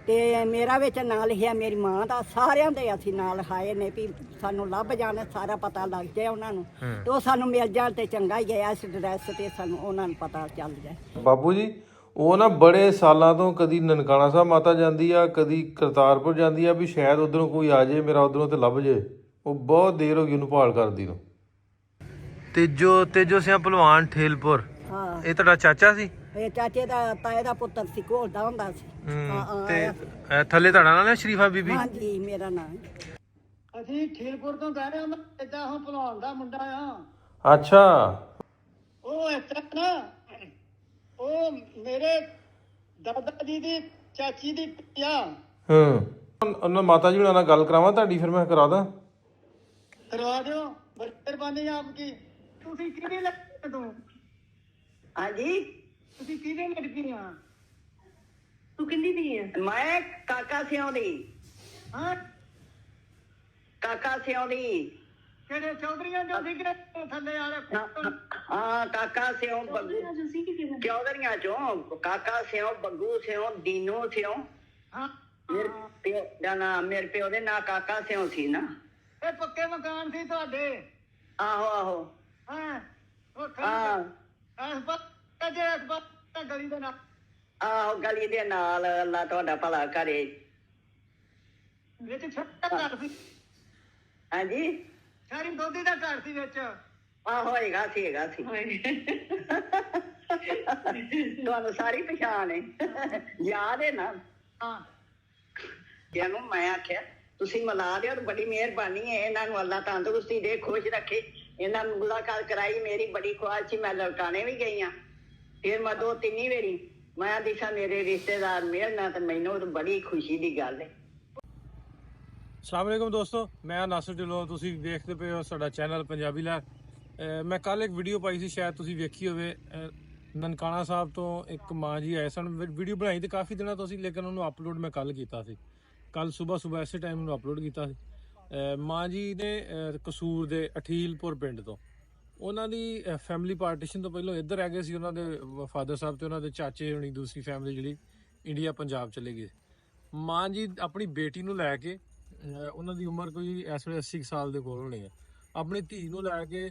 ਤੇ ਮੇਰਾ ਵਿੱਚ ਨਾਂ ਲਿਖਿਆ ਮੇਰੀ ਮਾਂ ਦਾ, ਸਾਰਿਆਂ ਦੇ ਅਸੀਂ ਨਾਲ ਲਿਖਾਏ ਨੇ ਵੀ ਸਾਨੂੰ ਲੱਭ ਜਾਣ, ਸਾਰਾ ਪਤਾ ਲੱਗ ਜਾਏ ਉਹਨਾਂ ਨੂੰ ਤੇ ਉਹ ਸਾਨੂੰ ਮਿਲ ਜਾਣ ਤੇ ਚੰਗਾ ਹੀ ਗਿਆ ਇਸ ਐਡਰੈਸ ਤੇ ਸਾਨੂੰ ਉਹਨਾਂ ਨੂੰ ਪਤਾ ਚੱਲ ਜਾਏ। ਬਾਬੂ ਜੀ ਉਹ ਨਾ ਬੜੇ ਸਾਲਾਂ ਤੋਂ ਕਦੀ ਨਨਕਾਣਾ ਸਾਹਿਬ ਮਾਤਾ ਜਾਂਦੀ ਆ, ਕਦੀ ਕਰਤਾਰਪੁਰ ਜਾਂਦੀ ਆ ਵੀ ਸ਼ਾਇਦ ਉਧਰੋਂ ਕੋਈ ਆ ਜਾਏ ਮੇਰਾ ਉਧਰੋਂ ਤੇ ਲੱਭ ਜਾਏ। ਉਹ ਬਹੁਤ ਦੇਰ ਹੋ ਗਈ ਉਹਨੂੰ ਭਾਲ ਕਰਦੀ ਨੂੰ। ਤੇਜੋ ਸਿਆਂ ਭਲਵਾਨ ਠੇਲਪੁਰ, ਹਾਂ ਇਹ ਤੁਹਾਡਾ ਚਾਚਾ ਸੀ? ਇਹ ਚਾਚੇ ਦਾ ਤਾਏ ਦਾ ਪੁੱਤਰ ਸੀ, ਘੋਲਦਾ ਹੁੰਦਾ ਸੀ। ਤੇ ਥੱਲੇ ਤੁਹਾਡਾ ਨਾਮ ਹੈ ਸ਼ਰੀਫਾ ਬੀਬੀ? ਹਾਂਜੀ ਮੇਰਾ ਨਾਮ। ਅਸੀਂ ਠੇਲਪੁਰ ਤੋਂ ਕਹਿ ਰਹੇ ਹਾਂ, ਏਦਾਂ ਹੁਣ ਭਲਵਾਨ ਦਾ ਮੁੰਡਾ ਆ। ਅੱਛਾ। ਉਹ ਇਸ ਤਰ੍ਹਾਂ ਨਾ, ਉਹ ਮੇਰੇ ਦਾਦਾ ਜੀ ਦੀ ਚਾਚੀ ਦੀ ਧੀ ਆ। ਉਹਨਾਂ ਮਾਤਾ ਜੀ ਹੁਣਾਂ ਨਾਲ ਗੱਲ ਕਰਾਵਾਂ ਤੁਹਾਡੀ, ਫਿਰ ਮੈਂ ਕਰਾ ਦਾਂ? ਕਰਵਾ ਦਿਓ, ਬੜੀ ਮਿਹਰਬਾਨੀ ਆਪ ਕੀ। ਤੁਸੀਂ ਕਿਹਦੇ ਲੱਗੇ ਤੂੰ? ਹਾਂਜੀ ਤੁਸੀਂ ਕਿਹਦੇ ਲੜਕੀ ਆ? ਤੂੰ ਕਿੰਨੀ ਦੀ ਹੈ? ਮੈਂ ਕਾਕਾ ਸਿਉਂ ਦੀ। ਹਾਂ ਕਾਕਾ ਸਿਉਂ ਦੀ। ਕਿਹੜੇ ਚੌਧਰੀਆਂ ਜੋ ਸੀ ਕਿ ਥੱਲੇ ਵਾਲੇ? ਹਾਂ ਕਾਕਾ ਸਿਉਂ ਬੱਗੂ ਚੌਧਰੀਆਂ ਚੋਂ, ਕਾਕਾ ਸਿਉਂ, ਬੱਗੂ ਸਿਉਂ, ਦੀਨੂ ਸਿਉਂ। ਹਾਂ ਮੇਰੇ ਪਿਓ ਦਾ ਨਾਮ, ਮੇਰੇ ਪਿਓ ਦੇ ਨਾਂ ਕਾਕਾ ਸਿਉਂ ਸੀ ਨਾ। ਇਹ ਪੱਕੇ ਮਕਾਨ ਸੀ ਤੁਹਾਡੇ? ਆਹੋ ਆਹੋ ਹਾਂ ਉਹ ਹਾਂ ਇਸ ਪਾਸੇ ਜੇ ਇਸ ਪਾਸੇ ਗਲੀ ਦੇ ਨਾਲ। ਆਹੋ ਗਲੀ ਦੇ ਨਾਲ। ਅੱਲਾ ਤੁਹਾਡਾ ਭਲਾ ਕਰੇ। ਵਿੱਚ ਛੋਟਾ ਘਰ ਸੀ। ਹਾਂਜੀ ਸਾਰੀ ਦੋਧੀ ਦਾ ਘਰ ਸੀ ਵਿੱਚ। ਆਹੋ ਹੈਗਾ ਸੀ ਤੁਹਾਨੂੰ ਸਾਰੀ ਪਛਾਣ ਹੈ, ਯਾਦ ਹੈ ਨਾ? ਹਾਂ ਜਿਹਨੂੰ ਮੈਂ ਆਖਿਆ ਤੁਸੀਂ ਮਿਲਾ ਦਿਓ, ਬੜੀ ਮਿਹਰਬਾਨੀ ਹੈ। ਇਹਨਾਂ ਨੂੰ ਅੱਲਾ ਤੰਦਰੁਸਤੀ ਦੇ, ਖੁਸ਼ ਰੱਖੇ। ਇਹਨਾਂ ਨੂੰ ਮੁਲਾਕਾਤ ਕਰਾਈ, ਮੇਰੀ ਬੜੀ ਖੁਆਇਸ਼ ਸੀ। ਮੈਂ ਲੜਕਾਣੇ ਵੀ ਗਈ ਹਾਂ, ਫਿਰ ਮੈਂ 2-3 ਵਾਰੀ ਮੈਂ ਦਿਸ਼ਾ ਮੇਰੇ ਰਿਸ਼ਤੇਦਾਰ ਮਿਲਣਾ, ਤੇ ਮੈਨੂੰ ਤਾਂ ਬੜੀ ਖੁਸ਼ੀ ਦੀ ਗੱਲ ਹੈ। ਅਸਲਾਮ ਵਾਲੇਕੁਮ ਦੋਸਤੋ, ਮੈਂ ਨਾਸਰ ਢਿੱਲੋਂ, ਤੁਸੀਂ ਦੇਖਦੇ ਪਏ ਹੋ ਸਾਡਾ ਚੈਨਲ ਪੰਜਾਬੀ ਲਹਿਰ। ਮੈਂ ਕੱਲ ਇੱਕ ਵੀਡੀਓ ਪਾਈ ਸੀ, ਸ਼ਾਇਦ ਤੁਸੀਂ ਵੇਖੀ ਹੋਵੇ। ਨਨਕਾਣਾ ਸਾਹਿਬ ਤੋਂ ਇੱਕ ਮਾਂ ਜੀ ਆਏ ਸਨ। ਵੀਡੀਓ ਬਣਾਈ ਤੇ ਕਾਫੀ ਦਿਨਾਂ ਤੋਂ ਸੀ, ਲੇਕਿਨ ਉਹਨੂੰ ਅਪਲੋਡ ਮੈਂ ਕੱਲ ਕੀਤਾ ਸੀ। ਕੱਲ ਸਵੇਰ ਇਸੇ ਟਾਈਮ ਨੂੰ ਅਪਲੋਡ ਕੀਤਾ ਸੀ। ਮਾਂ ਜੀ ਨੇ ਕਸੂਰ ਦੇ ਅਠੀਲਪੁਰ ਪਿੰਡ ਤੋਂ, ਉਹਨਾਂ ਦੀ ਫੈਮਿਲੀ ਪਾਰਟੀਸ਼ਨ ਤੋਂ ਪਹਿਲਾਂ ਇੱਧਰ ਰਹਿ ਗਏ ਸੀ। ਉਹਨਾਂ ਦੇ ਫਾਦਰ ਸਾਹਿਬ ਤੇ ਉਹਨਾਂ ਦੇ ਚਾਚੇ ਹੋਣੀ, ਦੂਸਰੀ ਫੈਮਿਲੀ ਜਿਹੜੀ ਇੰਡੀਆ ਪੰਜਾਬ ਚਲੇ ਗਈ। ਮਾਂ ਜੀ ਆਪਣੀ ਬੇਟੀ ਨੂੰ ਲੈ ਕੇ, ਉਹਨਾਂ ਦੀ ਉਮਰ ਕੋਈ ਇਸ ਵੇਲੇ 80 ਸਾਲ ਦੇ ਕੋਲ ਹੋਣੀ ਹੈ, ਆਪਣੀ ਧੀ ਨੂੰ ਲੈ ਕੇ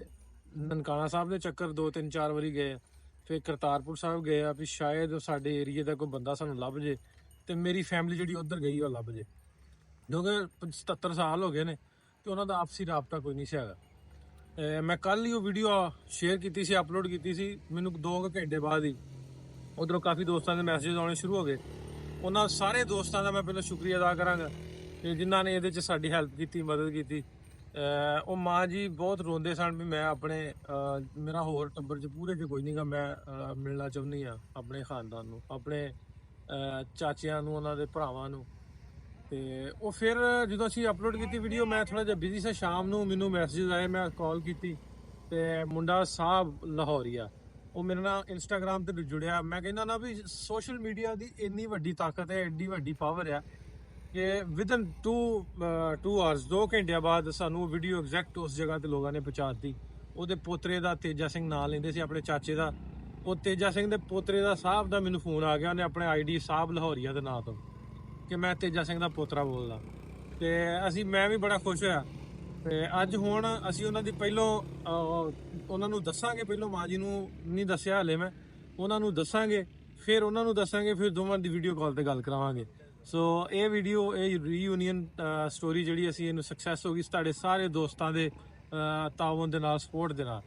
ਨਨਕਾਣਾ ਸਾਹਿਬ ਦੇ ਚੱਕਰ 2-3-4 ਵਾਰੀ ਗਏ। ਫਿਰ ਕਰਤਾਰਪੁਰ ਸਾਹਿਬ ਗਏ ਆ ਵੀ ਸ਼ਾਇਦ ਸਾਡੇ ਏਰੀਏ ਦਾ ਕੋਈ ਬੰਦਾ ਸਾਨੂੰ ਲੱਭ ਜੇ, ਤੇ ਮੇਰੀ ਫੈਮਿਲੀ ਜਿਹੜੀ ਉੱਧਰ ਗਈ ਉਹ ਲੱਭ ਜੇ, ਕਿਉਂਕਿ 77 ਸਾਲ ਹੋ ਗਏ ਨੇ ਤੇ ਉਹਨਾਂ ਦਾ ਆਪਸੀ ਰਾਬਤਾ ਕੋਈ ਨਹੀਂ ਸੀ ਹੈਗਾ। ਮੈਂ ਕੱਲ ਹੀ ਉਹ ਵੀਡੀਓ ਸ਼ੇਅਰ ਕੀਤੀ ਸੀ, ਅਪਲੋਡ ਕੀਤੀ ਸੀ। ਮੈਨੂੰ 2 ਘੰਟੇ ਬਾਅਦ ਹੀ ਉਧਰੋਂ ਕਾਫੀ ਦੋਸਤਾਂ ਦੇ ਮੈਸੇਜ ਆਉਣੇ ਸ਼ੁਰੂ ਹੋ ਗਏ। ਉਹਨਾਂ ਸਾਰੇ ਦੋਸਤਾਂ ਦਾ ਮੈਂ ਪਹਿਲਾਂ ਸ਼ੁਕਰੀਆ ਅਦਾ ਕਰਾਂਗਾ ਕਿ ਜਿਨ੍ਹਾਂ ਨੇ ਇਹਦੇ 'ਚ ਸਾਡੀ ਹੈਲਪ ਕੀਤੀ, ਮਦਦ ਕੀਤੀ। ਉਹ ਮਾਂ ਜੀ ਬਹੁਤ ਰੋਂਦੇ ਸਨ ਵੀ ਮੈਂ ਆਪਣੇ ਮੇਰਾ ਹੋਰ ਟੱਬਰ 'ਚ ਪੂਰੇ 'ਚ ਕੋਈ ਨਹੀਂ ਗਾ, ਮੈਂ ਮਿਲਣਾ ਚਾਹੁੰਦੀ ਹਾਂ ਆਪਣੇ ਖਾਨਦਾਨ ਨੂੰ, ਆਪਣੇ ਚਾਚਿਆਂ ਨੂੰ, ਉਹਨਾਂ ਦੇ ਭਰਾਵਾਂ ਨੂੰ। ਤੇ ਉਹ ਫਿਰ ਜਦੋਂ ਅਸੀਂ ਅਪਲੋਡ ਕੀਤੀ ਵੀਡੀਓ, ਮੈਂ ਥੋੜਾ ਜਿਹਾ ਬਿਜ਼ੀ ਸੀ। ਸ਼ਾਮ ਨੂੰ ਮੈਨੂੰ ਮੈਸੇਜ ਆਏ, ਮੈਂ ਕਾਲ ਕੀਤੀ ਤੇ ਮੁੰਡਾ ਸਾਹਿਬ ਲਾਹੌਰੀਆ, ਉਹ ਮੇਰੇ ਨਾਲ ਇੰਸਟਾਗ੍ਰਾਮ ਤੇ ਜੁੜਿਆ। ਮੈਂ ਕਹਿੰਦਾ ਨਾ ਵੀ ਸੋਸ਼ਲ ਮੀਡੀਆ ਦੀ ਇੰਨੀ ਵੱਡੀ ਤਾਕਤ ਹੈ, ਐਡੀ ਵੱਡੀ ਪਾਵਰ ਆ ਕਿ ਵਿਦਨ 2 ਆਵਰਸ 2 ਘੰਟਿਆਂ ਬਾਅਦ ਸਾਨੂੰ ਵੀਡੀਓ ਐਗਜ਼ੈਕਟ ਉਸ ਜਗ੍ਹਾ ਤੇ ਲੋਕਾਂ ਨੇ ਪਹੁੰਚਾਤੀ। ਉਹਦੇ ਪੋਤਰੇ ਦਾ, ਤੇਜਾ ਸਿੰਘ ਨਾਂ ਲੈਂਦੇ ਸੀ ਆਪਣੇ ਚਾਚੇ ਦਾ, ਉਹ ਤੇਜਾ ਸਿੰਘ ਦੇ ਪੋਤਰੇ ਦਾ ਸਾਹਿਬ ਦਾ ਮੈਨੂੰ ਫੋਨ ਆ ਗਿਆ। ਉਹਨੇ ਆਪਣੇ ਆਈਡੀ ਸਾਹਿਬ ਲਾਹੌਰੀਆ ਦੇ ਨਾਂ ਤੋਂ ਕਿ ਮੈਂ ਤੇਜਾ ਸਿੰਘ ਦਾ ਪੋਤਰਾ ਬੋਲਦਾ। ਤੇ ਮੈਂ ਵੀ ਬੜਾ ਖੁਸ਼ ਹੋਇਆ। ਤੇ ਅੱਜ ਹੁਣ ਅਸੀਂ ਉਹਨਾਂ ਦੀ ਪਹਿਲੋਂ ਉਹਨਾਂ ਨੂੰ ਦੱਸਾਂਗੇ, ਪਹਿਲੋਂ ਮਾਂ ਜੀ ਨੂੰ ਨਹੀਂ ਦੱਸਿਆ ਹਲੇ, ਮੈਂ ਉਹਨਾਂ ਨੂੰ ਦੱਸਾਂਗੇ, ਫਿਰ ਉਹਨਾਂ ਨੂੰ ਦੱਸਾਂਗੇ, ਫਿਰ ਦੋਵਾਂ ਦੀ ਵੀਡੀਓ ਕਾਲ ਤੇ ਗੱਲ ਕਰਾਵਾਂਗੇ। ਸੋ ਇਹ ਵੀਡੀਓ, ਇਹ ਰੀਯੂਨੀਅਨ ਸਟੋਰੀ ਜਿਹੜੀ ਅਸੀਂ ਇਹਨੂੰ ਸਕਸੈਸ ਹੋ ਗਈ ਤੁਹਾਡੇ ਸਾਰੇ ਦੋਸਤਾਂ ਦੇ ਤਾਵਨ ਦੇ ਨਾਲ, ਸਪੋਰਟ ਦੇ ਨਾਲ।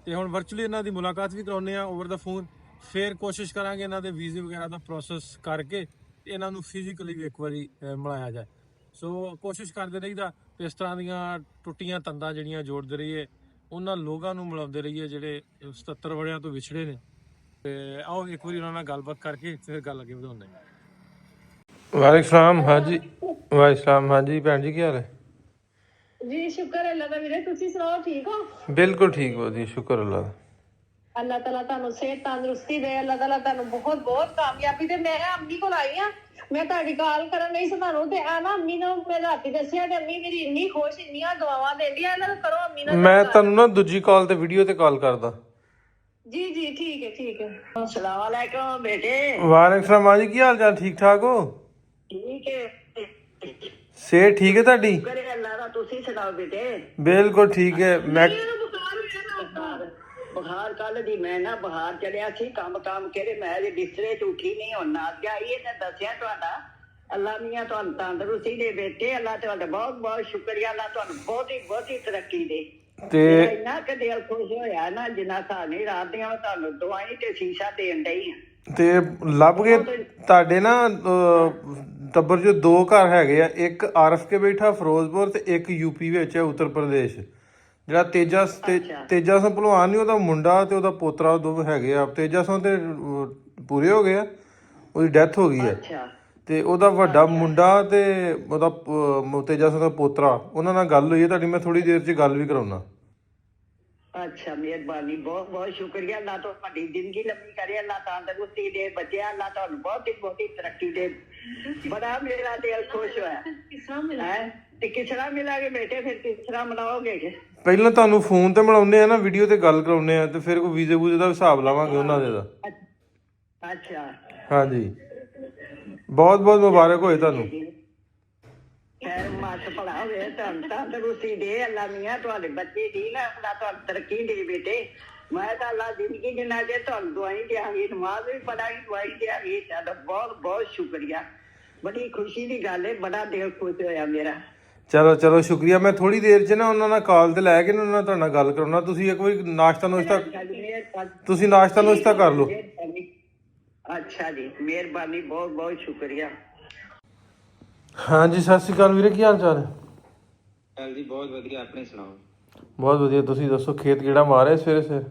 ਤੇ ਹੁਣ ਵਰਚੁਅਲੀ ਇਹਨਾਂ ਦੀ ਮੁਲਾਕਾਤ ਵੀ ਕਰਾਉਂਦੇ ਆ ਓਵਰ ਦਾ ਫੋਨ। ਫਿਰ ਕੋਸ਼ਿਸ਼ ਕਰਾਂਗੇ ਇਹਨਾਂ ਦੇ ਵੀਜ਼ੇ ਵਗੈਰਾ ਦਾ ਪ੍ਰੋਸੈਸ ਕਰਕੇ ਇਹਨਾਂ ਨੂੰ ਫਿਜ਼ੀਕਲੀ ਵੀ ਇੱਕ ਵਾਰੀ ਮਿਲਾਇਆ ਜਾਏ। ਸੋ ਕੋਸ਼ਿਸ਼ ਕਰਦੇ ਰਹੀਦਾ ਇਸ ਤਰ੍ਹਾਂ ਦੀਆਂ ਟੁੱਟੀਆਂ ਤੰਦਾਂ ਜਿਹੜੀਆਂ ਜੋੜਦੇ ਰਹੀਏ, ਉਹਨਾਂ ਲੋਕਾਂ ਨੂੰ ਮਿਲਾਉਂਦੇ ਰਹੀਏ ਜਿਹੜੇ 77 ਵੜਿਆਂ ਤੋਂ ਵਿਛੜੇ ਨੇ। ਤੇ ਆਓ ਇੱਕ ਵਾਰੀ ਉਹਨਾਂ ਨਾਲ ਗੱਲਬਾਤ ਕਰਕੇ ਫਿਰ ਗੱਲ ਅੱਗੇ ਵਧਾਉਂਦੇ ਹਾਂ। ਵਾਲੇਕੁਮ ਸਲਾਮ। ਹਾਂਜੀ ਵਾਲੇਕੁਮ ਸਲਾਮ। ਹਾਂਜੀ ਭੈਣ ਜੀ, ਕੀ ਹਾਲ ਹੈ? ਜੀ ਸ਼ੁਕਰ ਅੱਲਾ ਦਾ ਵੀਰੇ, ਤੁਸੀਂ ਸੁਣਾਓ, ਠੀਕ ਹੋ? ਬਿਲਕੁਲ ਠੀਕ ਹੋ ਜੀ, ਸ਼ੁਕਰ ਅੱਲਾ ਦਾ। ਅੱਲਾਹ ਤਾਲਾ ਤੁਹਾਨੂੰ ਸਿਹਤ ਤੰਦਰੁਸਤੀ ਦੇ, ਅੱਲਾਹ ਤਾਲਾ ਤੁਹਾਨੂੰ ਬਹੁਤ ਬਹੁਤ ਕਾਮਯਾਬੀ ਦੇ। ਮੈਂ ਅੰਮੀ ਕੋਲ ਆਈ ਆ, ਮੈਂ ਤੁਹਾਡੀ ਕਾਲ ਕਰਨ ਨਹੀਂ ਸੀ ਤੁਹਾਨੂੰ, ਤੇ ਆ ਨਾ ਅੰਮੀ ਨੂੰ ਮੈਂ ਰਾਤੀ ਦੱਸਿਆ ਤੇ ਅੰਮੀ ਮੇਰੀ ਇੰਨੀ ਖੁਸ਼, ਇੰਨੀਆਂ ਦੁਆਵਾਂ ਦਿੰਦੀ ਆ। ਇਹਨਾਂ ਨੂੰ ਕਰੋ ਅੰਮੀ ਨਾਲ। ਮੈਂ ਤੁਹਾਨੂੰ ਨਾ ਦੂਜੀ ਕਾਲ ਤੇ ਵੀਡੀਓ ਤੇ ਕਾਲ ਕਰਦਾ। जी जी ठीक है ठीक है। अस्सलाम वालेकुम बेटे। ਵਾਲੇਕੁਮ ਸਲਾਮ ਮਾਂ ਜੀ, ਕੀ ਹਾਲ ਚਾਲ? ਠੀਕ ਠਾਕ ਹੋ? ठीक है। ਸਿਹਤ ਠੀਕ ਹੈ ਤੁਹਾਡੀ? करे अल्लाह दा, तुसी सुनाओ बेटे। ਬਿਲਕੁਲ ਠੀਕ ਹੈ। ਮੈਂ ਬੁਖਾਰ ਕੱਲ ਦੀ ਮੈਂ ਨਾ ਬੁਖਾਰ ਚੜਿਆ ਸੀ, ਕੰਮ ਕਰੇ ਮੈਂ ਜੇ ਬਿਸਤਰੇ 'ਚ ਉੱਠੀ ਨਹੀਂ, ਹੁਣ ਨਾ ਜਾਈ ਇਹਨੇ ਦੱਸਿਆ ਤੁਹਾਡਾ। ਅੱਲਾ ਮੀਆਂ ਤੁਹਾਨੂੰ ਤੰਦਰੁਸਤੀ ਦੇ ਬੇਟੇ, ਅੱਲਾ ਤੁਹਾਡਾ ਬਹੁਤ ਬਹੁਤ ਸ਼ੁਕਰੀਆ, ਅੱਲਾ ਤੁਹਾਨੂੰ ਬਹੁਤੀ ਤਰੱਕੀ ਦੇ। ਤੇ ਇੰਨਾ ਕਿ ਦਿਲ ਖੁਸ਼ ਹੋਇਆ ਨਾ, ਜਿੰਨਾ ਸਾਨੀ ਰਾਤ ਦੀਆਂ ਮੈਂ ਤੁਹਾਨੂੰ ਦਵਾਈ ਤੇ ਸ਼ੀਸ਼ਾ ਦੇਣ ਡਈ ਆ। ਤੇ ਲੱਭ ਗਏ ਤੁਹਾਡੇ ਨਾ ਟੱਬਰ 'ਚ 2 ਘਰ ਹੈਗੇ ਆ, ਇੱਕ ਆਰਫ ਕੇ ਬੈਠਾ ਫਿਰੋਜ਼ਪੁਰ ਤੇ ਇੱਕ ਯੂਪੀ ਵਿੱਚ ਹੈ, ਉੱਤਰ ਪ੍ਰਦੇਸ਼। ਜਿਹੜਾ ਤੇਜਾ ਸਿੰਘ ਭਲਵਾਨ ਨਹੀਂ, ਉਹਦਾ ਮੁੰਡਾ ਤੇ ਉਹਦਾ ਪੋਤਰਾ, ਉਹ ਦੋਵੇਂ ਹੈਗੇ ਆ। ਤੇਜਾ ਸਿੰਘ ਤੇ ਪੂਰੇ ਹੋ ਗਏ ਆ, ਉਹਦੀ ਡੈਥ ਹੋ ਗਈ ਹੈ। ਤੇ ਉਹਦਾ ਵੱਡਾ ਮੁੰਡਾ ਤੇ ਉਹਦਾ ਤੇਜਾ ਸਿੰਘ ਦਾ ਪੋਤਰਾ, ਉਹਨਾਂ ਨਾਲ ਗੱਲ ਹੋਈ ਹੈ ਤੁਹਾਡੀ, ਮੈਂ ਥੋੜੀ ਦੇਰ 'ਚ ਗੱਲ ਵੀ ਕਰਾਉਣਾ। ਅੱਛਾ, ਮਿਹਰਬਾਨੀ, ਬਹੁਤ ਬਹੁਤ ਸ਼ੁਕਰੀਆ। ਅੱਲਾ ਤੁਹਾਡੀ ਜ਼ਿੰਦਗੀ ਲੰਮੀ ਕਰੇ, ਅੱਲਾ ਤੰਦਰੁਸਤੀ ਦੇ ਬੱਚਿਆਂ, ਅੱਲਾ ਤੁਹਾਨੂੰ ਬਹੁਤੀ ਤਰੱਕੀ ਦੇ। ਬੜਾ ਮੇਰਾ ਦਿਲ ਖੁਸ਼ ਹੋਇਆ ਹੈ। ਤੇ ਕਿਸ ਤਰ੍ਹਾਂ ਮਿਲਾਂਗੇ ਬੇਟੇ, ਫਿਰ ਕਿਸ ਤਰ੍ਹਾਂ ਮਨਾਓਗੇ? ਪਹਿਲਾਂ ਤੁਹਾਨੂੰ ਫੋਨ ਤੇ ਮਿਲਾਉਂਦੇ ਆ ਨਾ, ਵੀਡੀਓ ਤੇ ਗੱਲ ਕਰਾਉਂਦੇ ਆ, ਤੇ ਫਿਰ ਕੋਈ ਵੀਜ਼ੇ ਵੂਜ਼ੇ ਦਾ ਹਿਸਾਬ ਲਾਵਾਂਗੇ ਉਹਨਾਂ ਦੇ ਦਾ। ਅੱਛਾ, ਹਾਂਜੀ, ਬਹੁਤ ਬਹੁਤ ਮੁਬਾਰਕ ਹੋਏ ਤੁਹਾਨੂੰ। ਖੈਰ ਮੱਤ ਭਲਾ ਹੋਵੇ, ਤੁਹਾਨੂੰ ਤੰਦਰੁਸਤੀ ਦੇ ਅੱਲਾ ਮੀਆਂ, ਤੁਹਾਡੇ ਬੱਚੇ ਦੀ ਨਾ ਅੱਲਾ ਤੁਹਾਨੂੰ ਤਰੱਕੀ ਦੇ ਬੇਟੇ। ਮੈਂ ਤਾਂ ਅੱਲਾ ਜ਼ਿੰਦਗੀ ਜਿੰਨਾ ਜੇ ਤੁਹਾਨੂੰ ਦਵਾਈ ਦਿਆਂਗੀ, ਨਮਾਜ਼ ਵੀ ਪੜਾਂਗੀ, ਦਵਾਈ ਦਿਆਂਗੀ। ਤੁਹਾਡਾ ਬਹੁਤ ਬਹੁਤ ਸ਼ੁਕਰੀਆ, ਬੜੀ ਖੁਸ਼ੀ ਦੀ ਗੱਲ ਹੈ, ਬੜਾ ਦਿਲ ਖੁਸ਼ ਹੋਇਆ ਮੇਰਾ। ਚਲੋ ਸ਼ੁਕਰੀਆ। ਮੈਂ ਥੋੜੀ ਦੇਰ 'ਚ ਨਾ ਉਹਨਾਂ ਨਾਲ ਕਾਲ ਤੇ ਲੈ ਕੇ ਉਹਨਾਂ ਨਾਲ ਤੁਹਾਡੇ ਨਾਲ ਗੱਲ ਕਰਾਉਣਾ। ਤੁਸੀਂ ਇੱਕ ਵਾਰੀ ਨਾਸ਼ਤਾ ਨੁਸ਼ਤਾ ਕਰ ਲਓ। ਅੱਛਾ ਜੀ, ਮਿਹਰਬਾਨੀ, ਬਹੁਤ ਬਹੁਤ ਸ਼ੁਕਰੀਆ। ਹਾਂਜੀ, ਸਤਿ ਸ਼੍ਰੀ ਅਕਾਲ ਵੀਰੇ, ਕੀ ਹਾਲ ਚਾਲ ਹੈ? ਜੀ ਬਹੁਤ ਵਧੀਆ, ਆਪਣੇ ਸੁਣਾਓ? ਬਹੁਤ ਵਧੀਆ, ਤੁਸੀਂ ਦੱਸੋ? ਖੇਤ ਕਿਹੜਾ ਮਾਰਿਆ ਸਵੇਰੇ?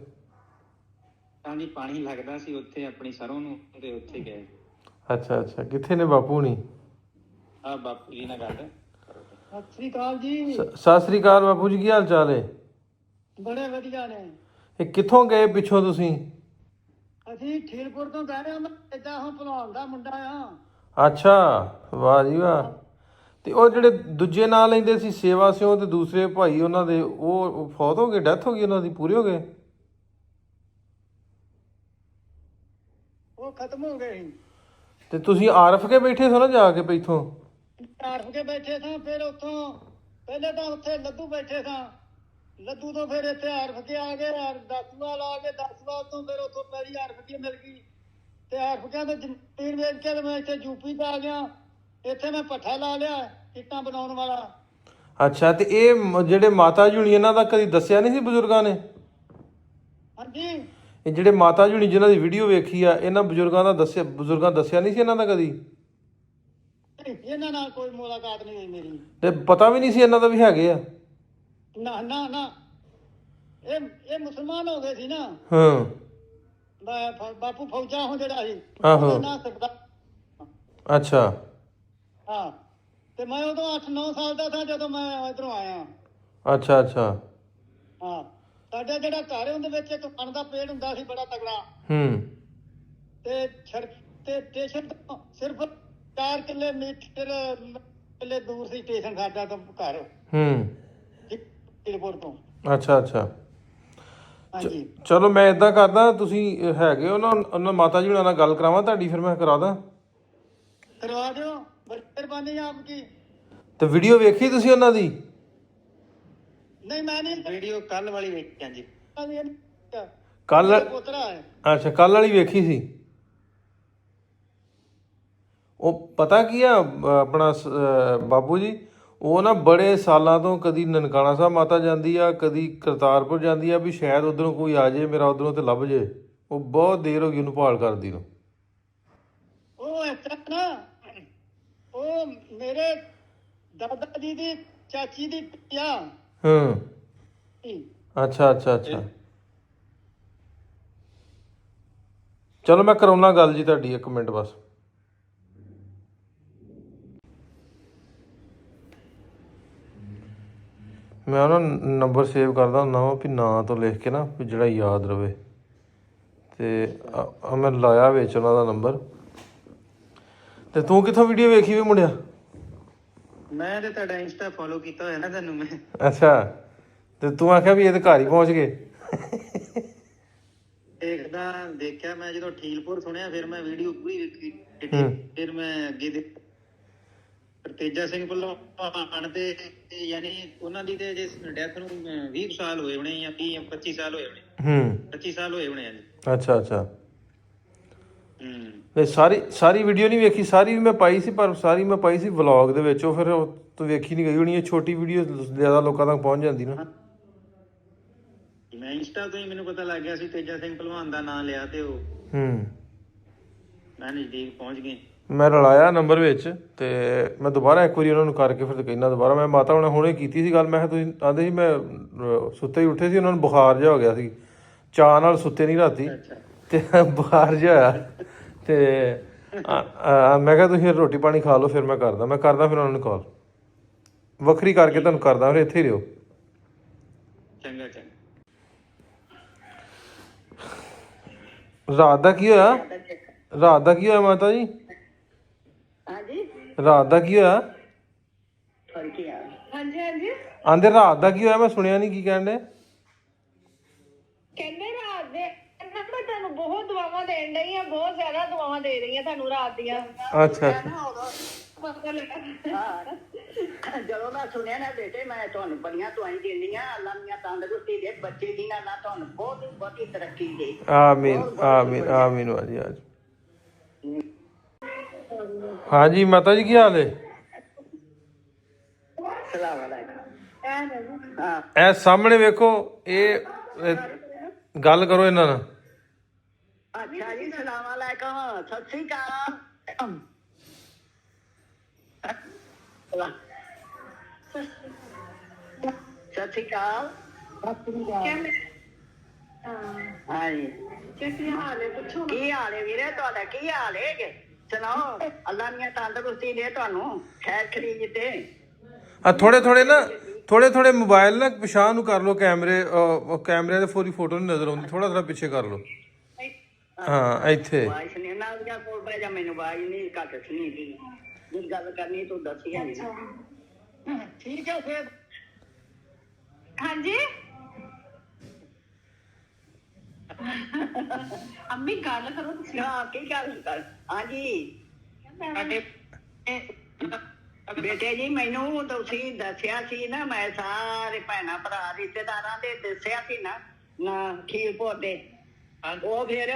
ਹਾਂਜੀ, ਪਾਣੀ ਲੱਗਦਾ ਸੀ ਉੱਥੇ ਆਪਣੀ ਸਰੋਂ ਨੂੰ, ਤੇ ਉੱਥੇ ਗਏ। ਅੱਛਾ, ਕਿੱਥੇ ਨੇ ਬਾਪੂ ਹੁਣੀ? ਆ ਬਾਪੂ ਜੀ ਨਾਲ ਗੱਲ। ਸਤਿ ਸ੍ਰੀ ਅਕਾਲ ਜੀ। ਸਤਿ ਸ਼੍ਰੀ ਅਕਾਲ ਬਾਪੂ ਜੀ, ਕੀ ਹਾਲ ਚਾਲ ਹੈ? ਬੜੇ ਵਧੀਆ ਨੇ। ਇਹ ਕਿੱਥੋਂ ਗਏ ਪਿੱਛੋਂ ਤੁਸੀਂ? ਅਸੀਂ ਠੀਲਪੁਰ ਤੋਂ ਗਏ ਹਾਂ, ਏਦਾਂ ਹੁਣ ਭਲਵਾਨ ਦਾ ਮੁੰਡਾ ਆ। ਅੱਛਾ, ਵਾਹ ਜੀ ਵਾਹ। ਤੇ ਉਹ ਜਿਹੜੇ ਦੂਜੇ ਨਾਂ ਲੈਂਦੇ ਸੀ ਸੇਵਾ ਸਿਓ, ਤੇ ਦੂਸਰੇ ਭਾਈ ਉਹਨਾਂ ਦੇ, ਉਹ ਫੌਤ ਹੋ ਗਏ, ਡੈਥ ਹੋ ਗਈ ਉਹਨਾਂ ਦੀ, ਪੂਰੇ ਹੋ ਗਏ? ਉਹ ਖਤਮ ਹੋ ਗਏ ਸੀ। ਤੇ ਤੁਸੀਂ ਆਰਫ ਕੇ ਬੈਠੇ ਸੋ ਨਾ ਜਾ ਕੇ ਪੈਥੋਂ? ਆਰਫ ਕੇ ਬੈਠੇ ਸਾਂ, ਫਿਰ ਉੱਥੋਂ ਪਹਿਲੇ ਤਾਂ ਉੱਥੇ ਲੱਦੂ ਬੈਠੇ ਸਾਂ, ਲੱਦੂ ਤੋਂ ਫਿਰ ਇੱਥੇ ਆਰਫ ਕੇ ਆ ਗਏ, ਦਸਵਾਲ ਆ ਗਏ, ਦਸਵਾਲ ਤੋਂ ਫਿਰ ਉੱਥੋਂ ਪਹਿਲੀ ਆਰਫ ਕੇ ਮਿਲ ਗਈ, ਤੇ ਆਰਫ ਕੇ ਤੋਂ ਜ਼ਮੀਨ ਵੇਚ ਕੇ ਮੈਂ ਇੱਥੇ ਯੂਪੀ ਤੇ ਆ ਗਿਆ। ਇੱਥੇ ਮੈਂ ਭੱਠਾ ਲਾ ਲਿਆ, ਇੱਟਾਂ ਬਣਾਉਣ ਵਾਲਾ। ਅੱਛਾ, ਤੇ ਇਹ ਜਿਹੜੇ ਮਾਤਾ ਜੀ ਹੁਣੀ, ਇਹਨਾਂ ਦਾ ਕਦੀ ਦੱਸਿਆ ਨਹੀਂ ਸੀ ਬਜ਼ੁਰਗਾਂ ਨੇ? ਹਾਂਜੀ, ਇਹ ਜਿਹੜੇ ਮਾਤਾ ਜੀ ਹੁਣੀ ਜਿਨ੍ਹਾਂ ਦੀ ਵੀਡੀਓ ਵੇਖੀ ਆ, ਇਹਨਾਂ ਬਜ਼ੁਰਗਾਂ ਦੱਸਿਆ ਨਹੀਂ ਸੀ ਇਹਨਾਂ ਦਾ ਕਦੀ? ਇਹਨਾਂ ਨਾਲ ਕੋਈ ਮੁਲਾਕਾਤ ਨਹੀਂ ਹੋਈ ਮੇਰੀ। ਤੇ ਪਤਾ ਵੀ ਨਹੀਂ ਸੀ ਇਹਨਾਂ ਦਾ ਵੀ ਹੈਗੇ ਆ? ਨਾ ਨਾ ਨਾ, ਇਹ ਮੁਸਲਮਾਨ ਹੋ ਗਏ ਸੀ ਨਾ। ਹਾਂ, ਬਾਪੂ ਫੌਜਾ ਹੋ ਜਿਹੜਾ ਸੀ, ਆਹੋ, ਨਾ ਸਕਦਾ। ਅੱਛਾ ਹਾਂ, ਤੇ ਮੈਂ ਉਦੋਂ 8-9 ਸਾਲ ਦਾ ਸਾਂ ਜਦੋਂ ਮੈਂ ਇਧਰੋਂ ਆਇਆ। ਅੱਛਾ ਹਾਂ, ਸਾਡਾ ਜਿਹੜਾ ਘਰ ਉਹਦੇ ਵਿੱਚ ਇੱਕ ਪਣ ਦਾ ਪੇੜ ਹੁੰਦਾ ਸੀ, ਬੜਾ ਤਗੜਾ। ਤੇ ਸੜਕ ਤੇ ਸਟੇਸ਼ਨ ਤੋਂ ਸਿਰਫ 4 ਕਿਲੋਮੀਟਰ ਦੂਰ ਸੀ ਸਟੇਸ਼ਨ ਸਾਡਾ ਤੋਂ ਘਰ, ਠੀਲਪੁਰ ਤੋਂ। ਅੱਛਾ, ਹਾਂਜੀ, ਚਲੋ ਮੈਂ ਏਦਾਂ ਕਰਦਾ, ਤੁਸੀਂ ਹੈਗੇ ਹੋ ਨਾ, ਉਹਨਾਂ ਮਾਤਾ ਜੀ ਹੁਣਾਂ ਨਾਲ ਗੱਲ ਕਰਾਵਾਂ ਤੁਹਾਡੀ, ਫਿਰ ਮੈਂ ਕਰਾ ਦਾਂ। ਕਰਵਾ ਦਿਓ, ਬੜੀ ਮਿਹਰਬਾਨੀ ਆਪ ਕੀ। ਤੇ ਵੀਡੀਓ ਵੇਖੀ ਤੁਸੀਂ ਉਹਨਾਂ ਦੀ? ਨਹੀਂ, ਮੈਂ ਨਹੀਂ ਵੀਡੀਓ ਕੱਲ ਵਾਲੀ ਵੇਖੀ। ਹਾਂਜੀ, ਕੱਲ? ਪੋਤਰਾ ਹੈ। ਅੱਛਾ, ਕੱਲ ਵਾਲੀ ਵੇਖੀ ਸੀ। ਉਹ ਪਤਾ ਕੀ ਆ ਆਪਣਾ ਬਾਪੂ ਜੀ, ਉਹ ਨਾ ਬੜੇ ਸਾਲਾਂ ਤੋਂ ਕਦੀ ਨਨਕਾਣਾ ਸਾਹਿਬ ਮਾਤਾ ਜਾਂਦੀ ਆ, ਕਦੀ ਕਰਤਾਰਪੁਰ ਜਾਂਦੀ ਆ, ਵੀ ਸ਼ਾਇਦ ਉਧਰੋਂ ਕੋਈ ਆ ਜਾਏ ਮੇਰਾ, ਉਧਰੋਂ ਤੇ ਲੱਭ ਜੇ। ਉਹ ਬਹੁਤ ਦੇਰ ਹੋ ਗਈ ਉਹਨੂੰ ਭਾਲ ਕਰਦੀ ਨੂੰ। ਉਹ ਇਸ ਤਰ੍ਹਾਂ ਨਾ, ਉਹ ਮੇਰੇ ਦਾਦਾ ਜੀ ਦੀ ਚਾਚੀ ਦੀ ਧੀ ਆ। ਅੱਛਾ, ਚਲੋ ਮੈਂ ਕਰਾਉਣਾ ਗੱਲ ਜੀ ਤੁਹਾਡੀ, 1 ਮਿੰਟ ਬਸ। ਮੈਂ ਉਹਨਾਂ ਨੰਬਰ ਸੇਵ ਕਰਦਾ ਹੁੰਦਾ ਵਾ, ਵੀ ਨਾਂ ਤੋਂ ਲਿਖ ਕੇ ਨਾ, ਵੀ ਜਿਹੜਾ ਯਾਦ ਰਵੇ। ਤੇ ਮੈਂ ਲਾਇਆ ਵਿੱਚ ਉਹਨਾਂ ਦਾ ਨੰਬਰ। ਤੇ ਤੂੰ ਕਿੱਥੋਂ ਵੀਡੀਓ ਵੇਖੀ ਵੀ ਮੁੰਡਿਆ? ਮੈਂ ਤੇ ਤੁਹਾਡਾ ਇੰਸਟਾ ਫੋਲੋ ਕੀਤਾ ਹੋਇਆ ਨਾ ਤੁਹਾਨੂੰ ਮੈਂ। ਅੱਛਾ, ਤੇ ਤੂੰ ਆਖਿਆ ਵੀ ਇਹਦੇ ਘਰ ਹੀ ਪਹੁੰਚ ਗਏ? ਦੇਖਿਆ ਮੈਂ ਜਦੋਂ ਠੀਲਪੁਰ ਸੁਣਿਆ, ਫਿਰ ਮੈਂ ਵੀਡੀਓ ਪੂਰੀ ਵੇਖੀ, ਫਿਰ ਮੈਂ ਅੱਗੇ ਦੇ ਤੇਜਾ ਸਿੰਘ ਭਲਵਾਨ ਤੇ ਯਾਨੀ ਉਹਨਾਂ ਦੀ ਤੇ ਜੇ ਡੈਥ ਨੂੰ 20 ਸਾਲ ਹੋਏ ਹੋਣੇ ਜਾਂ 25 ਸਾਲ ਹੋਏ ਹੋਣੇ। 25 ਸਾਲ ਹੋਏ ਹੋਣੇ ਆ ਜੀ। ਅੱਛਾ ਅੱਛਾ। ਤੇ ਸਾਰੀ ਵੀਡੀਓ ਨਹੀਂ ਵੇਖੀ, ਸਾਰੀ ਵੀ ਮੈਂ ਪਾਈ ਸੀ, ਪਰ ਸਾਰੀ ਮੈਂ ਪਾਈ ਸੀ ਵਲੌਗ ਦੇ ਵਿੱਚ, ਉਹ ਫਿਰ ਤੂੰ ਵੇਖੀ ਨਹੀਂ ਗਈ ਹੋਣੀ। ਇਹ ਛੋਟੀ ਵੀਡੀਓ ਜ਼ਿਆਦਾ ਲੋਕਾਂ ਤੱਕ ਪਹੁੰਚ ਜਾਂਦੀ ਨਾ। ਮੈਂ ਇੰਸਟਾ ਤੋਂ ਹੀ ਮੈਨੂੰ ਪਤਾ ਲੱਗ ਗਿਆ ਸੀ ਤੇਜਾ ਸਿੰਘ ਭਲਵਾਨ ਦਾ ਨਾਮ ਲਿਆ ਤੇ ਉਹ ਮੈਂ ਨਜ਼ਦੀਕ ਪਹੁੰਚ ਗਏ। ਮੈਂ ਰਲਾਇਆ ਨੰਬਰ ਵਿੱਚ ਤੇ ਮੈਂ ਦੁਬਾਰਾ ਇੱਕ ਵਾਰੀ ਉਹਨਾਂ ਨੂੰ ਕਰਕੇ ਫਿਰ ਕਹਿਣਾ ਦੁਬਾਰਾ। ਮੈਂ ਮਾਤਾ ਹੁਣੇ ਕੀਤੀ ਸੀ ਗੱਲ, ਮੈਂ ਕਿਹਾ ਤੁਸੀਂ ਆਂਦੇ ਸੀ ਮੈਂ ਸੁੱਤੇ ਹੀ ਉੱਠੇ ਸੀ, ਉਹਨਾਂ ਨੂੰ ਬੁਖਾਰ ਜਿਹਾ ਹੋ ਗਿਆ ਸੀ, ਚਾਹ ਨਾਲ ਸੁੱਤੇ ਨਹੀਂ ਰਾਤੀ ਤੇ ਬੁਖਾਰ ਜਿਹਾ ਹੋਇਆ ਤੇ ਮੈਂ ਕਿਹਾ ਤੁਸੀਂ ਰੋਟੀ ਪਾਣੀ ਖਾ ਲਓ, ਫਿਰ ਮੈਂ ਕਰਦਾ ਫਿਰ ਉਹਨਾਂ ਨੂੰ ਕਾਲ ਵੱਖਰੀ ਕਰਕੇ ਤੁਹਾਨੂੰ ਕਰਦਾ, ਫਿਰ ਇੱਥੇ ਹੀ ਰਹੋ। ਚੰਗਾ ਚੰਗਾ। ਰਾਤ ਦਾ ਕੀ ਹੋਇਆ ਮਾਤਾ ਜੀ? ਹਾਂਜੀ ਰਾਤ ਦਾ ਕੀ ਹੋਇਆ? ਹਾਂਜੀ ਹਾਂਜੀ ਆਂਦੇ ਰਾਤ ਦਾ ਕੀ ਹੋਇਆ? ਮੈਂ ਸੁਣਿਆ ਨਹੀਂ, ਕੀ ਕਹਿੰਦੇ? ਕਹਿੰਦੇ ਰਾਤ ਦੇ ਮੈਂ ਤੁਹਾਨੂੰ ਬਹੁਤ ਦੁਆਵਾਂ ਦੇਣ ਡਈ ਆ, ਬਹੁਤ ਜ਼ਿਆਦਾ ਦੁਆਵਾਂ ਦੇ ਰਹੀ ਆ ਤੁਹਾਨੂੰ ਰਾਤ ਦੀਆਂ। ਅੱਛਾ ਪਤਾ ਲੱਗਾ ਜਦੋਂ ਮੈਂ ਸੁਣਿਆ ਨਾ ਬੇਟੇ, ਮੈਂ ਤੁਹਾਨੂੰ ਬੜੀਆਂ ਦੁਆਵਾਂ ਦਿੰਦੀ ਆ। ਅੱਲਾ ਮੀਆਂ ਤੰਦਰੁਸਤੀ ਦੇ, ਬੱਚੇ ਦੀ ਨਾ ਤੁਹਾਨੂੰ ਬਹੁਤ ਬਹੁਤੀ ਤਰੱਕੀ ਦੇ। ਆਮੀਨ ਆਮੀਨ ਆਮੀਨ ਵਾਜੀ। ਹਾਂਜੀ ਮਾਤਾ ਜੀ ਕੀ ਹਾਲ ਹੈ? ਸਲਾਮ ਅਲੈਕੁਮ। ਹਾਂ ਇਹ ਸਾਹਮਣੇ ਵੇਖੋ, ਇਹ ਗੱਲ ਕਰੋ ਇਹਨਾਂ ਨਾਲ। ਅੱਛਾ ਜੀ, ਸਲਾਮ ਅਲੈਕੁਮ, ਸਤਿ ਸ੍ਰੀ ਅਕਾਲ। ਸਤਿ ਸ੍ਰੀ ਅਕਾਲ। ਹਾਂਜੀ ਕੀ ਹਾਲ ਹੈ? ਪੁੱਛੋ ਕੀ ਹਾਲ ਹੈ ਵੀਰੇ ਤੁਹਾਡਾ? ਕੀ ਹਾਲ ਹੈ? ਸੁਣਾਓ। ਅੱਲਾ ਦੀਆਂ ਤੰਦਰੁਸਤੀ ਦੇ ਤੁਹਾਨੂੰ, ਖੈਰ ਖਰੀਦ ਤੇ। ਥੋੜੇ ਮੋਬਾਈਲ ਨਾ ਪਿਛਾਂਹ ਨੂੰ ਕਰ ਲਓ, ਕੈਮਰੇ ਦੇ ਪੂਰੀ ਫੋਟੋ ਨਹੀਂ ਨਜ਼ਰ ਆਉਂਦੀ, ਥੋੜਾ ਪਿੱਛੇ ਕਰ ਲਓ। ਹਾਂ ਇੱਥੇ ਵਾਇਸ ਨਹੀਂ ਨਾ ਉਹਦੀਆਂ ਕੋਲ ਪੈ ਜਾ, ਮੈਨੂੰ ਆਵਾਜ਼ ਨਹੀਂ ਘੱਟ ਸੁਣੀ ਦੀ। ਜਿਸ ਗੱਲ ਕਰਨੀ ਤੂੰ ਦੱਸੀ ਹੈ ਨਾ। ਠੀਕ ਹੈ ਫਿਰ। ਹਾਂਜੀ ਅੰਮੀ ਗੱਲ ਕਰੋ ਤੁਸੀਂ। ਹਾਂ ਕੀ ਗੱਲ ਕਰ? ਹਾਂਜੀ ਬੇਟੇ ਜੀ, ਮੈਨੂੰ ਤੁਸੀਂ ਦੱਸਿਆ ਸੀ ਨਾ, ਮੈਂ ਸਾਰੇ ਭੈਣਾਂ ਭਰਾ ਰਿਸ਼ਤੇਦਾਰਾਂ ਦੇ ਦੱਸਿਆ ਸੀ ਨਾ ਖੀਰਪੁਰ ਦੇ। ਉਹ ਫਿਰ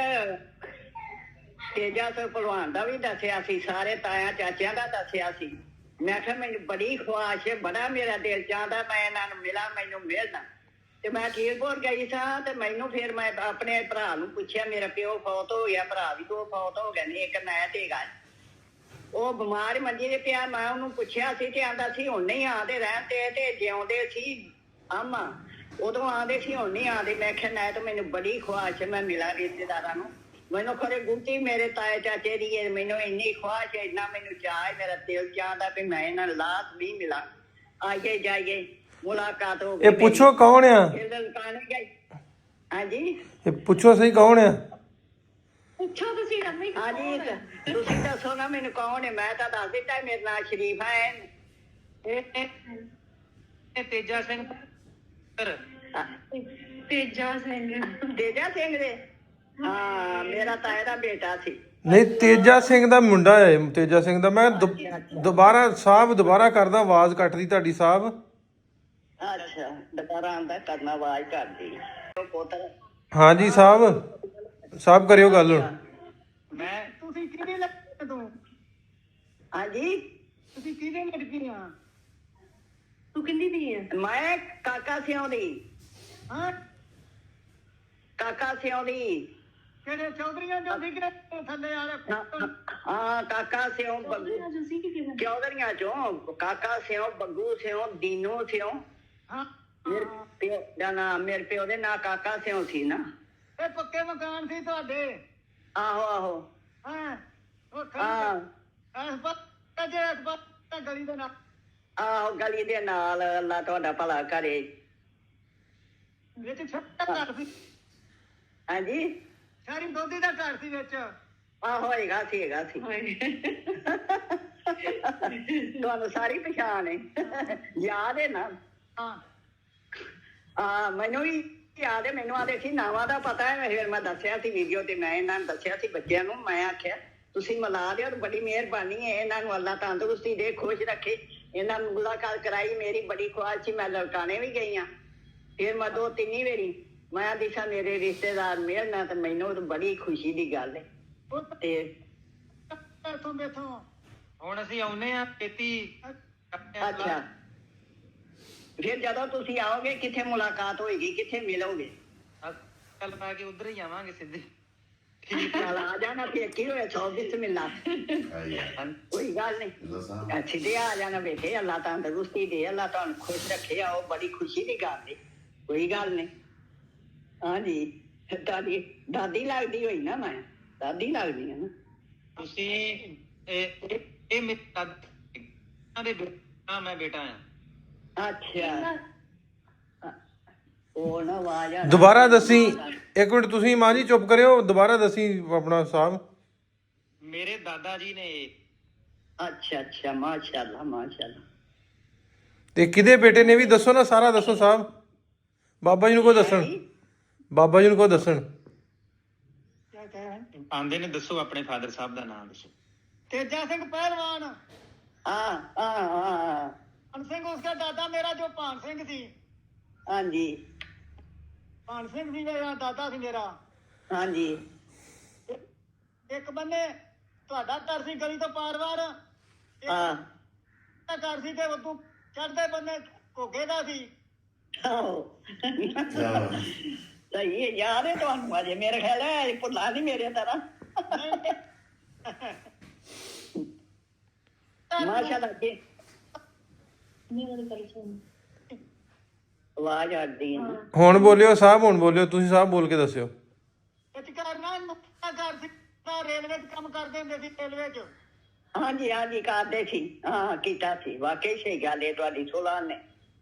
ਤੇਜਾ ਸਿੰਘ ਭਲਵਾਨ ਦਾ ਵੀ ਦੱਸਿਆ ਸੀ, ਸਾਰੇ ਤਾਇਆ ਚਾਚਿਆਂ ਦਾ ਦੱਸਿਆ ਸੀ। ਮੈਂ ਕਿਹਾ ਮੈਨੂੰ ਬੜੀ ਖੁਆਇਸ਼, ਬੜਾ ਮੇਰਾ ਦਿਲ ਚਾਹੁੰਦਾ ਮੈਂ ਇਹਨਾਂ ਨੂੰ ਮਿਲਾਂ, ਮੈਨੂੰ ਮਿਲਣਾ। ਤੇ ਮੈਂ ਖੀਰਪੁਰ ਗਈ ਸਾਂ ਤੇ ਮੈਨੂੰ ਫਿਰ ਮੈਂ ਆਪਣੇ ਭਰਾ ਨੂੰ ਪੁੱਛਿਆ, ਮੇਰਾ ਪਿਓ ਫੌਤ ਹੋ ਗਿਆ, ਭਰਾ ਵੀ 2 ਫੌਤ ਹੋ ਗਏ ਨੇ, ਇੱਕ ਨੈਤ ਹੈਗਾ। ਉਹ ਬਿਮਾਰ ਮੰਜੀ ਤੇ ਪਿਆ। ਮੈਂ ਉਹਨੂੰ ਪੁੱਛਿਆ ਸੀ ਤੇ ਆਂਦਾ ਸੀ ਹੁਣ ਨਹੀਂ ਆਉਂਦੇ ਰਹਿਣ ਤੇ ਜਿਉਂਦੇ ਸੀ ਆਮਾ, ਉਦੋਂ ਆਉਂਦੇ ਸੀ, ਹੁਣ ਨਹੀਂ ਆਉਂਦੇ। ਮੈਂ ਕਿਹਾ ਨਾ ਤਾਂ ਮੈਨੂੰ ਬੜੀ ਖੁਆਇਸ਼ ਮੈਂ ਮਿਲਾਂ ਰਿਸ਼ਤੇਦਾਰਾਂ ਨੂੰ। ਮੈਨੂੰ ਖਰੇ ਗੁੱਟੀ ਮੇਰੇ ਤਾਏ ਚਾਚੇ ਦੀ ਹੈ, ਮੈਨੂੰ ਇੰਨੀ ਖੁਆਇਸ਼, ਇੰਨਾ ਮੈਨੂੰ ਚਾਅ ਹੈ, ਮੇਰਾ ਦਿਲ ਚਾਹੁੰਦਾ ਵੀ ਮੈਂ ਇਹਨਾਂ ਲਾਸ਼ ਵੀ ਮਿਲਾਂ, ਆਈਏ ਜਾਈਏ, ਮੁਲਾਕਾਤ ਹੋ ਗਈ। ਇਹ ਪੁੱਛੋ ਕੌਣ ਆ? ਹਾਂਜੀ ਇਹ ਪੁੱਛੋ ਸਹੀ ਕੌਣ ਆ? ਪੁੱਛੋ ਤੁਸੀਂ ਅੰਮੀ। ਹਾਂਜੀ ਤੁਸੀਂ ਦੱਸੋ ਨਾ ਮੈਨੂੰ ਕੌਣ ਹੈ? ਮੈਂ ਤਾਂ ਦੱਸ ਦਿੱਤਾ, ਮੇਰਾ ਨਾਂ ਸ਼ਰੀਫਾ ਹੈ। ਇਹ ਤੇਜਾ ਸਿੰਘ ਤੇਜਾ ਸਿੰਘ ਦੇ? ਹਾਂ ਮੇਰਾ ਤਾਏ ਦਾ ਬੇਟਾ ਸੀ। ਨਹੀਂ, ਤੇਜਾ ਸਿੰਘ ਦਾ ਮੁੰਡਾ ਹੈ। ਤੇਜਾ ਸਿੰਘ ਦਾ ਮੈਂ ਦੁਬਾਰਾ ਕਰਦਾ, ਆਵਾਜ਼ ਕੱਟਦੀ ਤੁਹਾਡੀ ਸਾਹਿਬ। ਅੱਛਾ ਦੁਬਾਰਾ ਆਂਦਾ ਕਰਨਾ, ਆਵਾਜ਼ ਕਰਦੀ। ਹਾਂਜੀ ਸਾਹਿਬ ਕਰਿਓ ਗੱਲ ਹੁਣ। ਮੈਂ ਤੁਸੀਂ ਕਿਹਦੇ ਲੱਗੇ ਤੂੰ? ਹਾਂਜੀ ਤੁਸੀਂ ਕਿਹਦੇ ਲੜਕੀ ਆ? ਤੂੰ ਕਿੰਨੀ ਦੀ ਹੈ? ਮੈਂ ਕਾਕਾ ਸਿਉਂ ਦੀ। ਹਾਂ ਕਾਕਾ ਸਿਉਂ ਦੀ। ਕਿਹੜੇ ਚੌਧਰੀਆਂ ਚੋਂ ਸੀ ਕਿ ਥੱਲੇ ਵਾਲੇ? ਹਾਂ ਕਾਕਾ ਸਿਉਂ ਬੱਗੂ ਚੌਧਰੀਆਂ ਚੋਂ। ਕਾਕਾ ਸਿਉਂ, ਬੱਗੂ ਸਿਉਂ, ਦੀਨੂ ਸਿਉਂ। ਹਾਂ ਮੇਰੇ ਪਿਓ ਦਾ ਨਾਮ, ਮੇਰੇ ਪਿਓ ਦੇ ਨਾਂ ਕਾਕਾ ਸਿਉਂ ਸੀ ਨਾ। ਇਹ ਪੱਕੇ ਮਕਾਨ ਸੀ ਤੁਹਾਡੇ? ਆਹੋ ਹਾਂ ਹਾਂ ਗਲੀ ਦੇ ਨਾਲ? ਆਹੋ ਗਲੀ ਦੇ ਨਾਲ। ਅੱਲਾ ਤੁਹਾਡਾ ਭਲਾ ਕਰੇ। ਵਿੱਚ ਛੋਟਾ ਘਰ ਸੀ? ਹਾਂਜੀ ਸਾਰੀ ਦੋਦੀ ਦਾ ਘਰ ਸੀ ਵਿੱਚ? ਆਹੋ ਹੈਗਾ ਸੀ। ਤੁਹਾਨੂੰ ਸਾਰੀ ਪਛਾਣ ਹੈ, ਯਾਦ ਹੈ ਨਾ? ਹਾਂ ਹਾਂ ਮੈਨੂੰ ਵੀ ਯਾਦ ਹੈ ਮੈਨੂੰ, ਆਦੇ ਸੀ ਨਾਵਾਂ ਦਾ ਪਤਾ ਹੈ। ਫਿਰ ਮੈਂ ਦੱਸਿਆ ਸੀ ਵੀਡੀਓ ਤੇ, ਮੈਂ ਇਹਨਾਂ ਨੂੰ ਦੱਸਿਆ ਸੀ ਬੱਚਿਆਂ ਨੂੰ, ਮੈਂ ਆਖਿਆ ਤੁਸੀਂ ਮਿਲਾ ਦਿਓ, ਬੜੀ ਮਿਹਰਬਾਨੀ ਹੈ। ਇਹਨਾਂ ਨੂੰ ਅੱਲਾ ਤੰਦਰੁਸਤੀ ਦੇ, ਖੁਸ਼ ਰੱਖੇ। ਇਹਨਾਂ ਨੂੰ ਮੁਲਾਕਾਤ ਕਰਾਈ, ਮੇਰੀ ਬੜੀ ਖੁਆਇਸ਼ ਸੀ। ਮੈਂ ਲੜਕਾਣੇ ਵੀ ਗਈ ਹਾਂ, ਫਿਰ ਮੈਂ 2-3 ਵਾਰੀ ਮੈਂ ਦਿਸ਼ਾ ਮੇਰੇ ਰਿਸ਼ਤੇਦਾਰ ਮਿਲਣਾ, ਤੇ ਮੈਨੂੰ ਤਾਂ ਬੜੀ ਖੁਸ਼ੀ ਦੀ ਗੱਲ ਹੈ। ਤੇ ਇੱਥੋਂ ਬੈਠੋ ਹੁਣ ਅਸੀਂ ਆਉਨੇ ਆ ਖੇਤੀ। ਅੱਛਾ, ਫਿਰ ਜਦੋਂ ਤੁਸੀਂ ਆਓਗੇ ਕਿੱਥੇ ਮੁਲਾਕਾਤ ਹੋਏਗੀ, ਕਿੱਥੇ ਮਿਲੋਗੇ? ਕੱਲ ਪਾ ਕੇ ਉਧਰ ਹੀ ਆਵਾਂਗੇ ਸਿੱਧੇ। ਚੱਲ ਆ ਜਾਣਾ, ਫਿਰ ਕੀ ਹੋਇਆ, 100 ਬਿਸਮਿਲ੍ਲਾ, ਕੋਈ ਗੱਲ ਨਹੀਂ। ਸਿੱਧੇ ਆ ਜਾਣਾ ਬੇਟੇ, ਅੱਲਾ ਤੰਦਰੁਸਤੀ ਦੇ, ਅੱਲਾ ਤੁਹਾਨੂੰ ਖੁਸ਼ ਰੱਖੇ। ਆਓ, ਬੜੀ ਖੁਸ਼ੀ ਦੀ ਗੱਲ ਹੈ, ਕੋਈ ਗੱਲ ਨਹੀਂ। ਹਾਂਜੀ, ਤੁਹਾਡੀ ਦਾਦੀ ਲੱਗਦੀ ਹੋਈ ਨਾ, ਮੈਂ ਦਾਦੀ ਲੱਗਦੀ ਹਾਂ ਨਾ। ਤੁਸੀਂ ਇਹ ਮੇਰੇ ਦਾਦਾ ਦੇ ਬੇਟਾ, ਮੈਂ ਬੇਟਾ ਆ। ਅੱਛਾ, ਉਹ ਨਾ ਆਵਾਜ਼ ਆ। ਦੁਬਾਰਾ ਦੱਸੀ, ਇੱਕ ਮਿੰਟ ਤੁਸੀਂ ਮਾਂ ਜੀ ਚੁੱਪ ਕਰਿਓ, ਦੁਬਾਰਾ ਦੱਸੀ ਆਪਣਾ ਸਾਹਿਬ। ਮੇਰੇ ਦਾਦਾ ਜੀ ਨੇ। ਅੱਛਾ ਅੱਛਾ, ਮਾਸ਼ਾਅੱਲਾ ਮਾਸ਼ਾਅੱਲਾ। ਤੇ ਕਿਹਦੇ ਬੇਟੇ ਨੇ ਵੀ ਦੱਸੋ ਨਾ, ਸਾਰਾ ਦੱਸੋ ਸਾਹਿਬ। ਬਾਬਾ ਜੀ ਨੂੰ ਕੋ ਦੱਸਣ, ਬਾਬਾ ਜੀ ਨੂੰ ਕੋ ਦੱਸਣ। ਆਂਦੇ ਨੇ, ਦੱਸੋ ਆਪਣੇ ਫਾਦਰ ਸਾਹਿਬ ਦਾ ਨਾਮ ਦੱਸੋ। तेजा सिंह पहलवान। हाँ हाँ हाँ भान सिंह उसका दादा मेरा जो भान सिंह थी। हाँ जी, भान सिंह जी मेरा दादा थी मेरा। हाँ जी। एक बन्ने ਤੁਹਾਡਾ ਘਰ ਸੀ ਗਲੀ ਤੋਂ ਪਾਰ-ਵਾਰ। हाँ ਘਰ ਸੀ ਤੇ ਉਦੋਂ ਚੜ੍ਹਦੇ ਬੰਨੇ ਘੋਗੇ ਦਾ ਸੀ। ਸਹੀ ਹੈ, ਯਾਦ ਹੈ ਤੁਹਾਨੂੰ ਅਜੇ, ਮੇਰੇ ਖਿਆਲ ਹੈ ਭੁੱਲਾ ਨਹੀਂ ਮੇਰੇ ਤਰ੍ਹਾਂ। ਮਾਸ਼ਾਅੱਲਾ ਜੀ, ਆਵਾਜ਼ ਆਉਂਦੀ ਹੈ। ਹੁਣ ਬੋਲਿਓ ਸਾਹਿਬ, ਹੁਣ ਬੋਲਿਓ ਤੁਸੀਂ ਸਾਹਿਬ, ਬੋਲ ਕੇ ਦੱਸਿਓ। ਇੱਕ ਘਰ ਨਾ ਘਰ ਸੀ, ਰੇਲਵੇ 'ਚ ਕੰਮ ਕਰਦੇ ਹੁੰਦੇ ਸੀ, ਰੇਲਵੇ 'ਚ। ਹਾਂਜੀ ਹਾਂਜੀ, ਕਰਦੇ ਸੀ, ਹਾਂ ਕੀਤਾ ਸੀ। ਵਾਕਈ ਸਹੀ ਗੱਲ ਹੈ ਤੁਹਾਡੀ, ਸੁਲਾ ਨੇ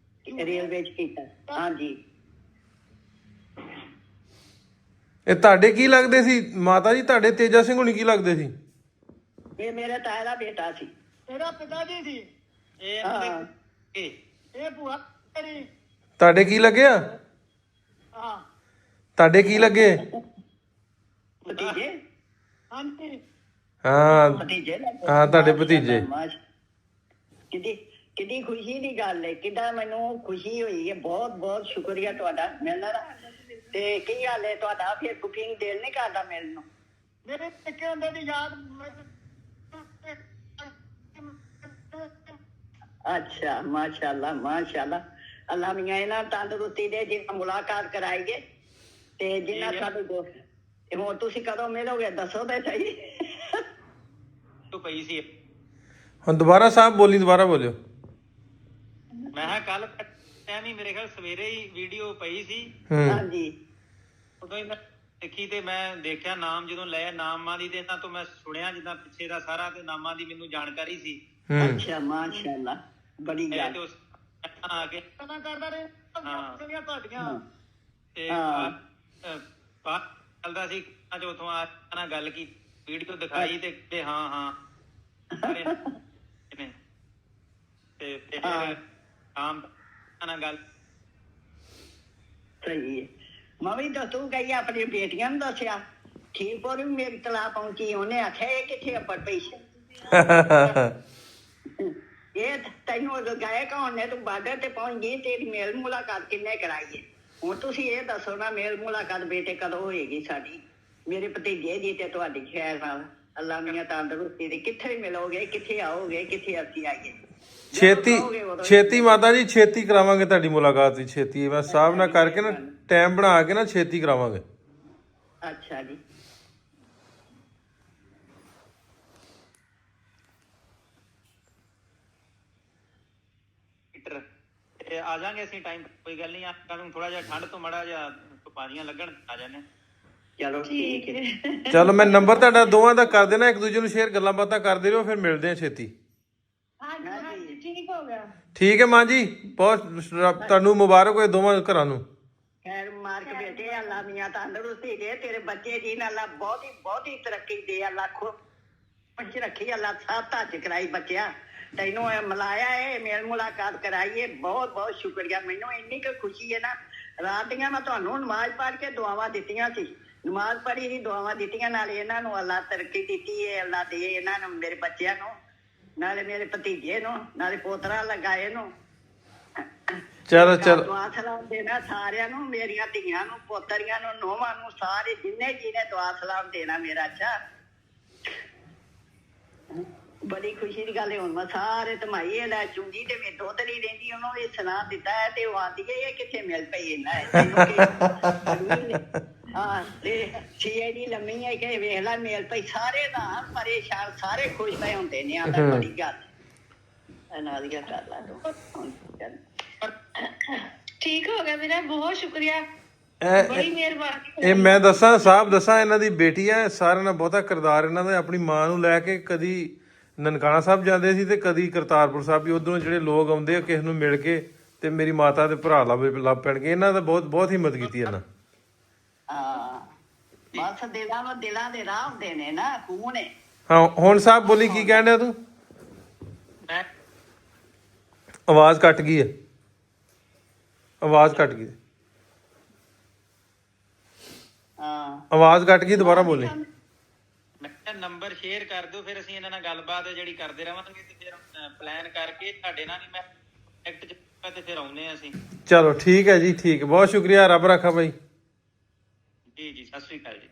ਰੇਲਵੇ 'ਚ ਕੀਤਾ। ਹਾਂਜੀ, ਇਹ ਤੁਹਾਡੇ ਕੀ ਲੱਗਦੇ ਸੀ ਮਾਤਾ ਜੀ? ਤੁਹਾਡੇ ਤੇਜਾ ਸਿੰਘ ਹੁਣੀ ਕੀ ਲੱਗਦੇ ਸੀ? ਇਹ ਮੇਰੇ ਤਾਏ ਦਾ ਬੇਟਾ ਸੀ। ਮੇਰਾ ਪਿਤਾ ਜੀ ਸੀ। ਇਹ ਹਾਂ, ਇਹ ਭੂਆ ਮੇਰੀ। ਤੁਹਾਡੇ ਕੀ ਲੱਗਿਆ? ਹਾਂ ਤੁਹਾਡੇ ਕੀ ਲੱਗੇ? ਭਤੀਜੇ। ਹਾਂਜੀ, ਹਾਂ ਭਤੀਜੇ ਲੱਗੇ। ਹਾਂ, ਤੁਹਾਡੇ ਭਤੀਜੇ। ਕਿੰਨੀ ਕਿੰਨੀ ਖੁਸ਼ੀ ਦੀ ਗੱਲ ਹੈ, ਕਿੰਨਾ ਮੈਨੂੰ ਖੁਸ਼ੀ ਹੋਈ ਹੈ। ਬਹੁਤ ਬਹੁਤ ਸ਼ੁਕਰੀਆ ਤੁਹਾਡਾ ਮਿਲਣ ਦਾ। ਤੇ ਕੀ ਹਾਲ ਹੈ ਤੁਹਾਡਾ? ਫਿਰ ਬੁਕਿੰਗ ਦਿਲ ਨਹੀਂ ਕਰਦਾ ਮਿਲਣ ਨੂੰ? ਮੇਰੇ ਨਿੱਕੇ ਹੁੰਦੇ ਦੀ ਯਾਦ। ਅੱਛਾ, ਮਾਸ਼ਾਅੱਲਾ ਮਾਸ਼ਾਅੱਲਾ। ਅੱਲਾ ਮੀਆਂ ਇਹਨਾਂ ਤੰਦਰੁਸਤੀ ਦੇ, ਜਿੰਨਾ ਮੁਲਾਕਾਤ ਕਰਾਈਏ ਤੇ ਜਿੰਨਾ ਸਾਡੇ ਦੋਸਤ। ਤੇ ਹੁਣ ਤੁਸੀਂ ਕਦੋਂ ਮਿਲੋਗੇ ਦੱਸੋ ਤੇ ਸਹੀ। ਤੂੰ ਪਈ ਸੀ। ਹੁਣ ਦੁਬਾਰਾ ਸਾਹਿਬ ਬੋਲੀ, ਦੁਬਾਰਾ ਬੋਲਿਓ। ਮੈਂ ਕਿਹਾ ਕੱਲ ਟਾਈਮ ਹੀ ਮੇਰੇ ਖਿਆਲ ਸਵੇਰੇ ਹੀ ਵੀਡੀਓ ਪਈ ਸੀ। ਹਾਂਜੀ, ਉਦੋਂ ਹੀ ਮੈਂ ਦੇਖੀ ਤੇ ਮੈਂ ਦੇਖਿਆ ਨਾਮ ਜਦੋਂ ਲਿਆ, ਨਾਮਾਂ ਦੀ ਤੇ ਇਹਨਾਂ ਤੋਂ ਮੈਂ ਸੁਣਿਆ ਜਿੱਦਾਂ ਪਿੱਛੇ ਦਾ ਸਾਰਾ, ਤੇ ਨਾਮਾਂ ਦੀ ਮੈਨੂੰ ਜਾਣਕਾਰੀ ਸੀ। ਅੱਛਾ, ਮਾਸ਼ਾਅੱਲਾ, ਬੜੀ ਤੇ ਗੱਲ। ਉਸ ਆ ਕੇ ਗੱਲਾਂ ਕਰਦਾ ਰਹੇ ਤੁਹਾਡੀਆਂ। ਤੇ ਹਾਂ। ਬਾਹਰ ਚੱਲਦਾ ਸੀ, ਅੱਜ ਉਥੋਂ ਆ ਨਾਲ ਗੱਲ ਕੀ, ਵੀਡੀਓ ਦਿਖਾਈ ਤੇ ਹਾਂ ਹਾਂ ਤੇ ਫਿਰ ਆਮ ਨਾਲ ਗੱਲ। ਸਹੀ ਹੈ। ਮੈਂ ਵੀ ਦੱਸੂ ਗਈ ਆਪਣੀ ਬੇਟੀਆਂ ਨੂੰ ਦੱਸਿਆ, ਠੀਕਪੁਰ ਵੀ ਮੇਰੀ ਤਲਾਹ ਪਹੁੰਚੀ। ਉਹਨੇ ਆਖਿਆ ਇਹ ਕਿੱਥੇ ਅੱਪੜ ਪਈ ਸੀ। ਇਹ ਤੈਨੂੰ ਉਦੋਂ ਗਏ ਕੌਣ ਨੇ, ਤੂੰ ਬਾਰਡਰ ਤੇ ਪਹੁੰਚ ਗਈ, ਤੇਰੀ ਮੇਲ ਮੁਲਾਕਾਤ ਕਿੰਨੇ ਕਰਾਈ ਹੈ? ਹੁਣ ਤੁਸੀਂ ਇਹ ਦੱਸੋ ਨਾ, ਮੇਲ ਮੁਲਾਕਾਤ ਬੇਟੇ ਕਦੋਂ ਹੋਏਗੀ ਸਾਡੀ, ਮੇਰੇ ਭਤੀਜੇ ਦੀ ਤੇ ਤੁਹਾਡੀ ਖੈਰ ਨਾਲ? ਅੱਲਾ ਮੀਆਂ ਤੰਦਰੁਸਤੀ ਦੀ। ਕਿੱਥੇ ਮਿਲੋਗੇ, ਕਿੱਥੇ ਆਓਗੇ, ਕਿੱਥੇ ਅਸੀਂ ਆਈਏ? ਛੇਤੀ ਛੇਤੀ ਮਾਤਾ ਜੀ, ਛੇਤੀ ਕਰਾਵਾਂਗੇ ਤੁਹਾਡੀ ਮੁਲਾਕਾਤ ਵੀ ਛੇਤੀ। ਮੈਂ ਸਾਹਿਬ ਨਾਲ ਕਰਕੇ ਨਾ ਟਾਈਮ ਬਣਾ ਕੇ ਨਾ ਛੇਤੀ ਕਰਾਵਾਂਗੇ। ਅੱਛਾ ਜੀ। ਤੇ ਆ ਜਾਾਂਗੇ ਅਸੀਂ ਟਾਈਮ, ਕੋਈ ਗੱਲ ਨਹੀਂ। ਆਪਾਂ ਨੂੰ ਥੋੜਾ ਜਿਹਾ ਠੰਡ ਤੋਂ ਮੜਾ ਜਿਹਾ ਪਾਣੀਆਂ ਲੱਗਣ, ਆ ਜਾਣੇ। ਚਲੋ ਠੀਕ ਹੈ। ਚਲੋ ਮੈਂ ਨੰਬਰ ਤੁਹਾਡਾ ਦੋਵਾਂ ਦਾ ਕਰ ਦੇਣਾ, ਇੱਕ ਦੂਜੇ ਨੂੰ ਸ਼ੇਅਰ, ਗੱਲਾਂ ਬਾਤਾਂ ਕਰਦੇ ਰਹੋ, ਫਿਰ ਮਿਲਦੇ ਆ ਛੇਤੀ। ਹਾਂਜੀ, ਠੀਕ ਹੋ ਗਿਆ। ਠੀਕ ਹੈ ਮਾਂ ਜੀ, ਬਹੁਤ ਤੁਹਾਨੂੰ ਮੁਬਾਰਕ ਹੋਏ ਦੋਵਾਂ ਘਰਾਂ ਨੂੰ। ਖੈਰ ਮੁਬਾਰਕ ਬੇਟੇ, ਅੱਲਾ ਮੀਆਂ ਤੰਦਰੁਸਤੀ ਦੇ, ਤੇਰੇ ਬੱਚੇ ਦੀ ਅੱਲਾ ਬਹੁਤੀ ਬਹੁਤੀ ਤਰੱਕੀ ਦੇ, ਅੱਲਾ ਖੁਸ਼ ਰੱਖੀ, ਅੱਲਾ ਸਭ ਧੱਜ ਕਰਾਈ ਬੱਚਿਆ। ਤੈਨੂੰ ਇਹ ਮਿਲਾਇਆ, ਇਹ ਮੇਲ ਮੁਲਾਕਾਤ ਕਰਾਈਏ, ਬਹੁਤ ਬਹੁਤ ਸ਼ੁਕਰੀਆ। ਮੈਨੂੰ ਇੰਨੀ ਕੁ ਖੁਸ਼ੀ ਹੈ ਨਾ, ਰਾਤ ਦੀਆਂ ਮੈਂ ਤੁਹਾਨੂੰ ਨਮਾਜ਼ ਪੜ੍ਹ ਕੇ ਦੁਆਵਾਂ ਦਿੱਤੀਆਂ ਸੀ। ਨਮਾਜ਼ ਪੜ੍ਹੀ ਸੀ, ਦੁਆਵਾਂ ਦਿੱਤੀਆਂ, ਨਾਲੇ ਇਹਨਾਂ ਨੂੰ ਅੱਲਾ ਤਰੱਕੀ ਦਿੱਤੀ ਹੈ, ਅੱਲਾ ਦੇ ਇਹਨਾਂ ਨੂੰ, ਮੇਰੇ ਬੱਚਿਆਂ ਨੂੰ, ਨਾਲੇ ਮੇਰੇ ਭਤੀਜੇ ਨੂੰ, ਨਾਲੇ ਪੋਤਰਾ ਲਗਾਏ ਨੂੰ। ਚਲੋ ਚਲੋ ਦੁਆ ਸਲਾਮ ਦੇਣਾ ਸਾਰਿਆਂ ਨੂੰ, ਮੇਰੀਆਂ ਧੀਆਂ ਨੂੰ, ਪੋਤਰੀਆਂ ਨੂੰ, ਨੋਹਾਂ ਨੂੰ, ਸਾਰੇ ਜਿੰਨੇ ਜਿਹਨੇ ਦੁਆ ਸਲਾਮ ਦੇਣਾ ਮੇਰਾ। ਅੱਛਾ, ਬੜੀ ਖੁਸ਼ੀ ਦੀ ਗੱਲ ਹੈ। ਹੁਣ ਮੈਂ ਸਾਰੇ ਧਮਾਈ ਇਹਦਾ ਚੁੰਗੀ ਤੇ ਮੈਂ ਦੁੱਧ ਨਹੀਂ ਰਹਿੰਦੀ, ਉਹਨੂੰ ਇਹ ਸੁਣਾ ਦਿੱਤਾ ਹੈ ਤੇ ਉਹ ਆਂਦੀ ਹੈ ਇਹ ਕਿੱਥੇ ਮਿਲ ਪਈ ਇਹਨਾਂ ਹਾਂ ਤੇ ਛੇ ਦੀ ਲੰਮੀ ਹੈ ਕਿ ਵੇਖ ਲੈ ਮਿਲ ਪਈ। ਸਾਰੇ ਦਾ ਪਰੇਸ਼ਾਨ, ਸਾਰੇ ਖੁਸ਼ ਪਏ ਹੁੰਦੇ ਨੇ। ਆਂਦਾ ਬੜੀ ਗੱਲ ਇਹਨਾਂ ਦੀ ਕਰ ਲਾ ਤੂੰ। ਠੀਕ ਹੋ ਗਿਆ ਵੀਰੇ, ਬਹੁਤ ਸ਼ੁਕਰੀਆ, ਬੜੀ ਮਿਹਰਬਾਨੀ। ਇਹ ਮੈਂ ਦੱਸਾਂ ਸਾਹਿਬ, ਦੱਸਾਂ ਇਹਨਾਂ ਦੀ ਬੇਟੀ ਹੈ, ਸਾਰਿਆਂ ਨਾਲ ਬਹੁਤਾ ਕਿਰਦਾਰ ਇਹਨਾਂ ਦਾ। ਆਪਣੀ ਮਾਂ ਨੂੰ ਲੈ ਕੇ ਕਦੀ ਨਨਕਾਣਾ ਸਾਹਿਬ ਜਾਂਦੇ ਸੀ ਤੇ ਕਦੀ ਕਰਤਾਰਪੁਰ ਸਾਹਿਬ ਵੀ। ਉਧਰੋਂ ਜਿਹੜੇ ਲੋਕ ਆਉਂਦੇ ਆ ਕਿਸੇ ਨੂੰ ਮਿਲ ਕੇ ਤੇ ਮੇਰੀ ਮਾਤਾ ਦੇ ਭਰਾ ਲੱਭ ਪੈਣਗੇ। ਇਹਨਾਂ ਦਾ ਬਹੁਤ ਹਿੰਮਤ ਕੀਤੀ ਇਹਨਾਂ। ਹਾਂ ਬਸ ਦਿਲਾਂ ਦੇ ਰਾਹ ਹੁੰਦੇ ਨੇ ਨਾ, ਖੂਨ ਨੇ। ਹਾਂ ਹੁਣ ਸਾਹਿਬ ਬੋਲੀ, ਕੀ ਕਹਿਣ ਡਿਆ ਤੂੰ? ਆਵਾਜ਼ ਕੱਟ ਗਈ ਹੈ, ਆਵਾਜ਼ ਕੱਟ ਗਈ, ਹਾਂ ਆਵਾਜ਼ ਕੱਟ ਗਈ, ਦੁਬਾਰਾ ਬੋਲੀ। ਮੈਂ ਕਿਹਾ ਨੰਬਰ ਸ਼ੇਅਰ ਕਰ ਦਿਓ, ਫਿਰ ਅਸੀਂ ਇਹਨਾਂ ਨਾਲ ਗੱਲਬਾਤ ਜਿਹੜੀ ਕਰਦੇ ਰਵਾਂਗੇ ਤੇ ਫਿਰ ਪਲਾਨ ਕਰਕੇ ਤੁਹਾਡੇ ਨਾਲ ਹੀ ਮੈਂ ਕੰਟੈਕਟ ਚ ਤੇ ਫਿਰ ਆਉਨੇ ਆ ਅਸੀਂ। ਚਲੋ ਠੀਕ ਹੈ ਜੀ, ਠੀਕ, ਬਹੁਤ ਸ਼ੁਕਰੀਆ, ਰੱਬ ਰੱਖਾ ਬਾਈ। ਜੀ ਜੀ, ਸਤਿ ਸ੍ਰੀ ਅਕਾਲ ਜੀ।